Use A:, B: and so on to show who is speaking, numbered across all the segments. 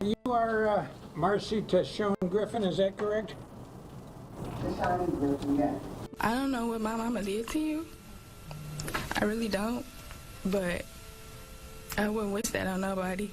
A: You are Marcy Griffin, is that correct?
B: Griffin, yes.
C: I don't know what my mama did to you. I really don't. But I wouldn't wish that on nobody.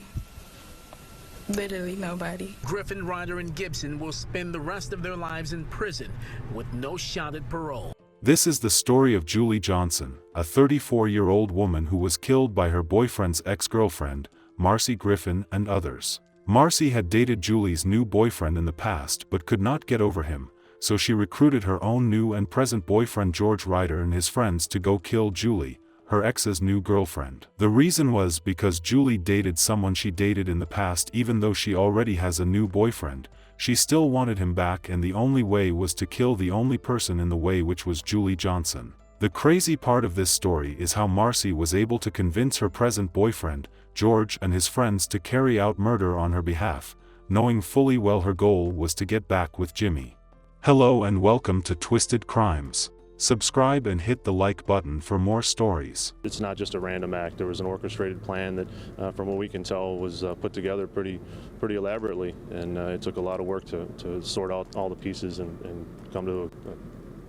C: Literally nobody.
D: Griffin, Ryder, and Gibson will spend the rest of their lives in prison with no shot at parole.
E: This is the story of Julii Johnson, a 34-year-old woman who was killed by her boyfriend's ex-girlfriend, Marcy Griffin, and others. Marcy had dated Julii's new boyfriend in the past but could not get over him, so she recruited her own new and present boyfriend George Ryder and his friends to go kill Julii, her ex's new girlfriend. The reason was because Julii dated someone she dated in the past. Even though she already has a new boyfriend, she still wanted him back, and the only way was to kill the only person in the way, which was Julii Johnson. The crazy part of this story is how Marcy was able to convince her present boyfriend, George, and his friends to carry out murder on her behalf, knowing fully well her goal was to get back with Jimmy. Hello and welcome to Twisted Crimes. Subscribe and hit the like button for more stories.
F: It's not just a random act. There was an orchestrated plan that, from what we can tell, was put together pretty elaborately, and it took a lot of work to sort out all the pieces and come to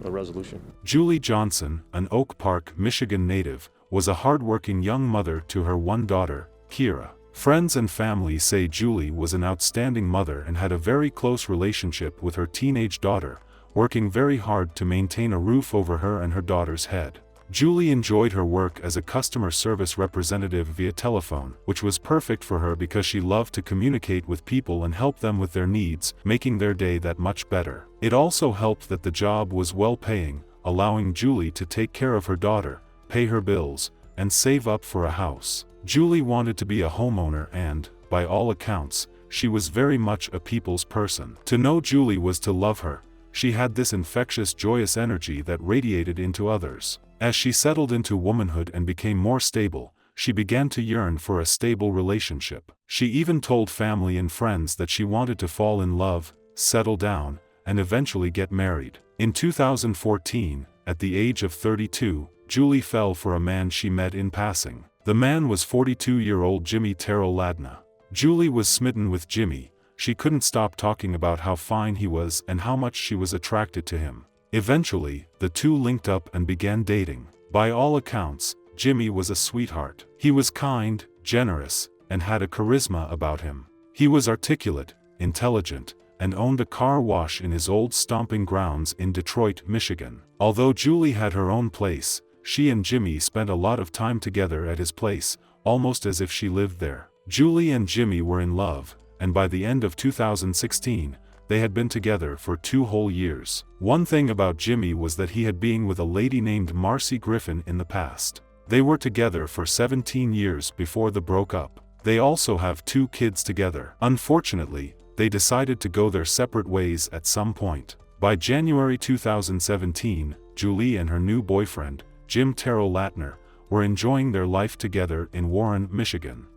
F: a resolution.
E: Julii Johnson, an Oak Park, Michigan native, was a hardworking young mother to her one daughter, Kira. Friends and family say Julii was an outstanding mother and had a very close relationship with her teenage daughter, working very hard to maintain a roof over her and her daughter's head. Julii enjoyed her work as a customer service representative via telephone, which was perfect for her because she loved to communicate with people and help them with their needs, making their day that much better. It also helped that the job was well-paying, allowing Julii to take care of her daughter, pay her bills, and save up for a house. Julii wanted to be a homeowner and, by all accounts, she was very much a people's person. To know Julii was to love her. She had this infectious, joyous energy that radiated into others. As she settled into womanhood and became more stable, she began to yearn for a stable relationship. She even told family and friends that she wanted to fall in love, settle down, and eventually get married. In 2014, at the age of 32, Julii fell for a man she met in passing. The man was 42-year-old Jimmy Terrell Ladna. Julii was smitten with Jimmy. She couldn't stop talking about how fine he was and how much she was attracted to him. Eventually, the two linked up and began dating. By all accounts, Jimmy was a sweetheart. He was kind, generous, and had a charisma about him. He was articulate, intelligent, and owned a car wash in his old stomping grounds in Detroit, Michigan. Although Julii had her own place, she and Jimmy spent a lot of time together at his place, almost as if she lived there. Julii and Jimmy were in love, and by the end of 2016, they had been together for 2 whole years. One thing about Jimmy was that he had been with a lady named Marcy Griffin in the past. They were together for 17 years before they broke up. They also have 2 kids together. Unfortunately, they decided to go their separate ways at some point. By January 2017, Julii and her new boyfriend, Jim Terrell Latner, were enjoying their life together in Warren, Michigan.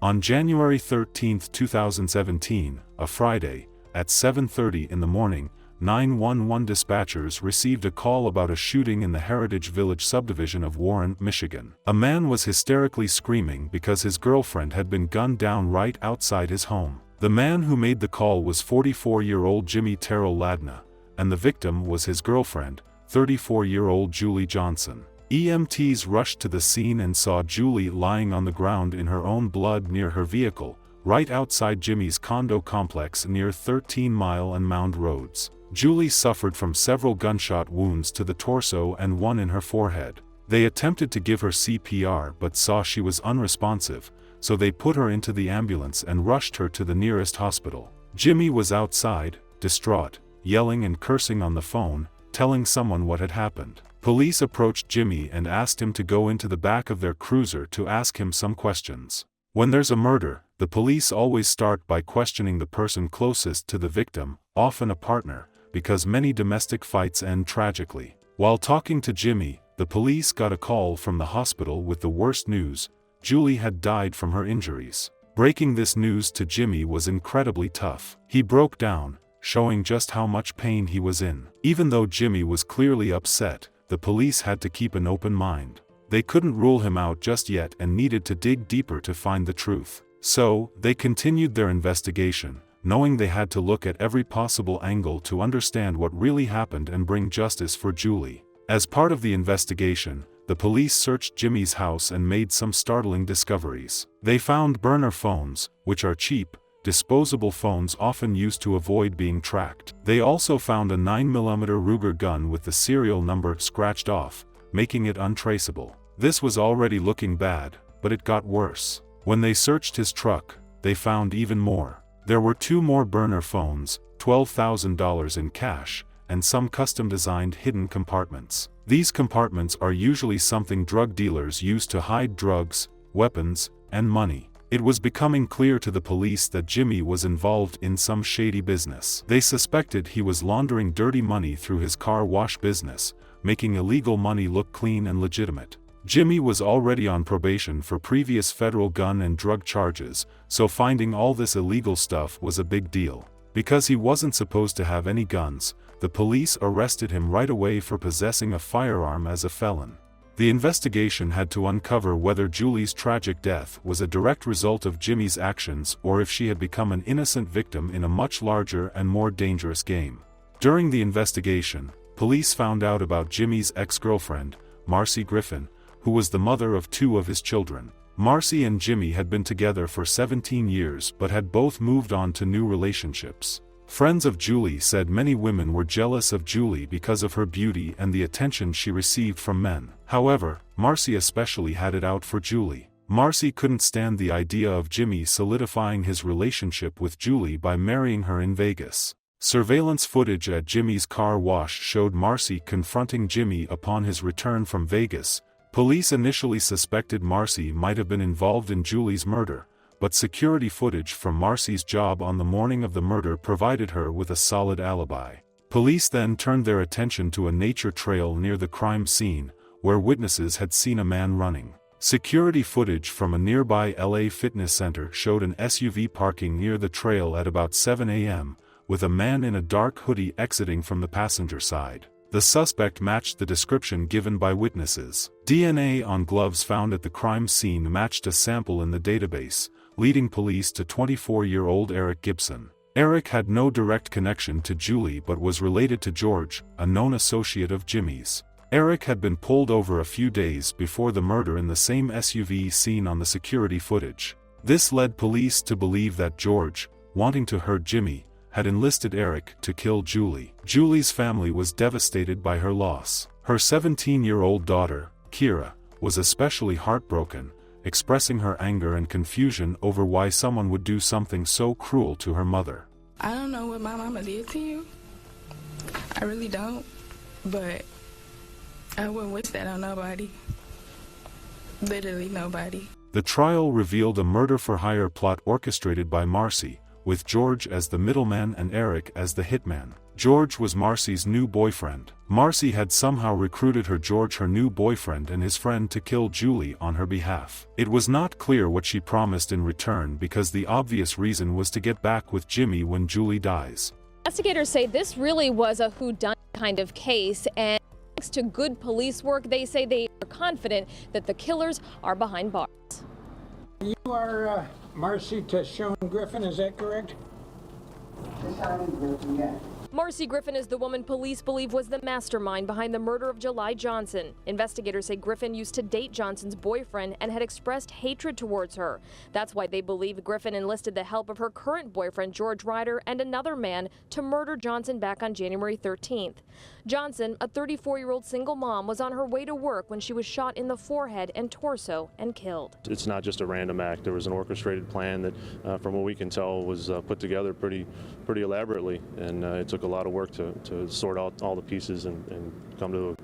E: On January 13, 2017, a Friday, at 7:30 in the morning, 911 dispatchers received a call about a shooting in the Heritage Village subdivision of Warren, Michigan. A man was hysterically screaming because his girlfriend had been gunned down right outside his home. The man who made the call was 44-year-old Jimmy Terrell Ladna, and the victim was his girlfriend, 34-year-old Julii Johnson. EMTs rushed to the scene and saw Julii lying on the ground in her own blood near her vehicle, right outside Jimmy's condo complex near 13 Mile and Mound Roads. Julii suffered from several gunshot wounds to the torso and one in her forehead. They attempted to give her CPR but saw she was unresponsive, so they put her into the ambulance and rushed her to the nearest hospital. Jimmy was outside, distraught, yelling and cursing on the phone, telling someone what had happened. Police approached Jimmy and asked him to go into the back of their cruiser to ask him some questions. When there's a murder, the police always start by questioning the person closest to the victim, often a partner, because many domestic fights end tragically. While talking to Jimmy, the police got a call from the hospital with the worst news: Julii had died from her injuries. Breaking this news to Jimmy was incredibly tough. He broke down, showing just how much pain he was in. Even though Jimmy was clearly upset, the police had to keep an open mind. They couldn't rule him out just yet and needed to dig deeper to find the truth. So, they continued their investigation, knowing they had to look at every possible angle to understand what really happened and bring justice for Julii. As part of the investigation, the police searched Jimmy's house and made some startling discoveries. They found burner phones, which are cheap, disposable phones often used to avoid being tracked. They also found a 9mm Ruger gun with the serial number scratched off, making it untraceable. This was already looking bad, but it got worse. When they searched his truck, they found even more. There were 2 more burner phones, $12,000 in cash, and some custom-designed hidden compartments. These compartments are usually something drug dealers use to hide drugs, weapons, and money. It was becoming clear to the police that Jimmy was involved in some shady business. They suspected he was laundering dirty money through his car wash business, making illegal money look clean and legitimate. Jimmy was already on probation for previous federal gun and drug charges, so finding all this illegal stuff was a big deal. Because he wasn't supposed to have any guns, the police arrested him right away for possessing a firearm as a felon. The investigation had to uncover whether Julii's tragic death was a direct result of Jimmy's actions or if she had become an innocent victim in a much larger and more dangerous game. During the investigation, police found out about Jimmy's ex-girlfriend, Marcy Griffin, who was the mother of 2 of his children. Marcy and Jimmy had been together for 17 years but had both moved on to new relationships. Friends of Julii said many women were jealous of Julii because of her beauty and the attention she received from men. However, Marcy especially had it out for Julii. Marcy couldn't stand the idea of Jimmy solidifying his relationship with Julii by marrying her in Vegas. Surveillance footage at Jimmy's car wash showed Marcy confronting Jimmy upon his return from Vegas. Police initially suspected Marcy might have been involved in Julii's murder, but security footage from Marcy's job on the morning of the murder provided her with a solid alibi. Police then turned their attention to a nature trail near the crime scene, where witnesses had seen a man running. Security footage from a nearby LA fitness center showed an SUV parking near the trail at about 7 a.m., with a man in a dark hoodie exiting from the passenger side. The suspect matched the description given by witnesses. DNA on gloves found at the crime scene matched a sample in the database, leading police to 24-year-old Eric Gibson. Eric had no direct connection to Julii but was related to George, a known associate of Jimmy's. Eric had been pulled over a few days before the murder in the same SUV seen on the security footage. This led police to believe that George, wanting to hurt Jimmy, had enlisted Eric to kill Julii. Julii's family was devastated by her loss. Her 17-year-old daughter, Kira, was especially heartbroken, expressing her anger and confusion over why someone would do something so cruel to her mother.
C: I don't know what my mama did to you. I really don't. But I wouldn't wish that on nobody. Literally nobody.
E: The trial revealed a murder-for-hire plot orchestrated by Marcy, with George as the middleman and Eric as the hitman. George was Marcy's new boyfriend. Marcy had somehow recruited George, her new boyfriend, and his friend to kill Julii on her behalf. It was not clear what she promised in return because the obvious reason was to get back with Jimmy when Julii dies.
B: Investigators say this really was a whodunit kind of case, and thanks to good police work, they say they are confident that the killers are behind bars.
A: You are Marcy Griffin, is that correct?
B: Marcy Griffin is the woman police believe was the mastermind behind the murder of Julii Johnson. Investigators say Griffin used to date Johnson's boyfriend and had expressed hatred towards her. That's why they believe Griffin enlisted the help of her current boyfriend, George Ryder, and another man to murder Johnson back on January 13th. Johnson, a 34-year-old single mom, was on her way to work when she was shot in the forehead and torso and killed.
F: It's not just a random act. There was an orchestrated plan that, from what we can tell, was put together pretty elaborately, and it took a lot of work to sort out all the pieces and come to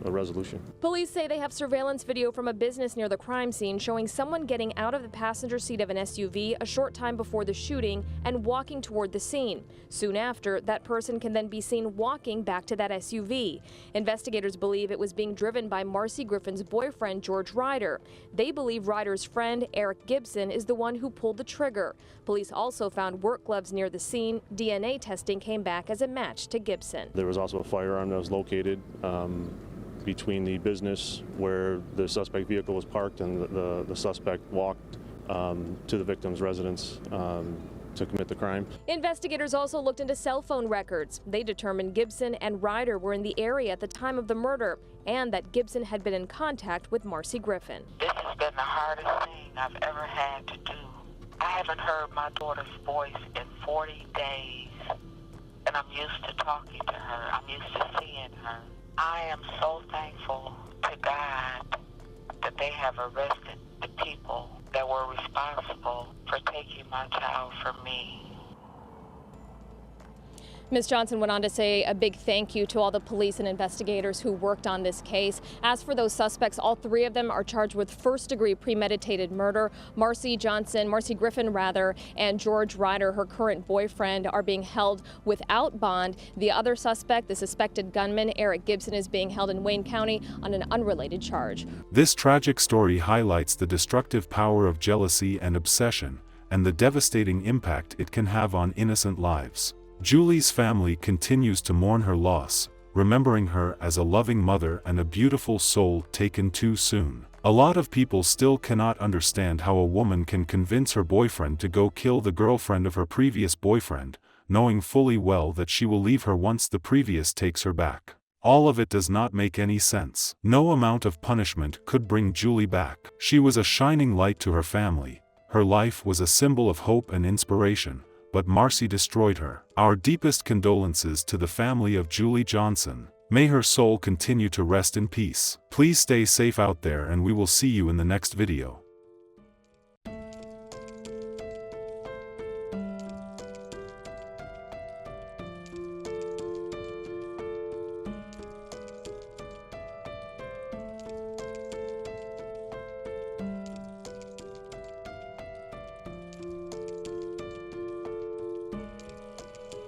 F: a resolution.
B: Police say they have surveillance video from a business near the crime scene showing someone getting out of the passenger seat of an SUV a short time before the shooting and walking toward the scene. Soon after, that person can then be seen walking back to that SUV. Investigators believe it was being driven by Marcy Griffin's boyfriend, George Ryder. They believe Ryder's friend, Eric Gibson, is the one who pulled the trigger. Police also found work gloves near the scene. DNA testing came back as a match to Gibson.
F: There was also a firearm that was located between the business where the suspect vehicle was parked and the suspect walked to the victim's residence to commit the crime.
B: Investigators also looked into cell phone records. They determined Gibson and Ryder were in the area at the time of the murder and that Gibson had been in contact with Marcy Griffin.
G: This has been the hardest thing I've ever had to do. I haven't heard my daughter's voice in 40 days, and I'm used to talking to her. I'm used to seeing her. I am so thankful to God that they have arrested the people that were responsible for taking my child from me.
B: Ms. Johnson went on to say a big thank you to all the police and investigators who worked on this case. As for those suspects, all three of them are charged with first-degree premeditated murder. Marcy Griffin, and George Ryder, her current boyfriend, are being held without bond. The other suspect, the suspected gunman, Eric Gibson, is being held in Wayne County on an unrelated charge.
E: This tragic story highlights the destructive power of jealousy and obsession, and the devastating impact it can have on innocent lives. Julii's family continues to mourn her loss, remembering her as a loving mother and a beautiful soul taken too soon. A lot of people still cannot understand how a woman can convince her boyfriend to go kill the girlfriend of her previous boyfriend, knowing fully well that she will leave her once the previous takes her back. All of it does not make any sense. No amount of punishment could bring Julii back. She was a shining light to her family. Her life was a symbol of hope and inspiration. But Marcy destroyed her. Our deepest condolences to the family of Julii Johnson. May her soul continue to rest in peace. Please stay safe out there and we will see you in the next video.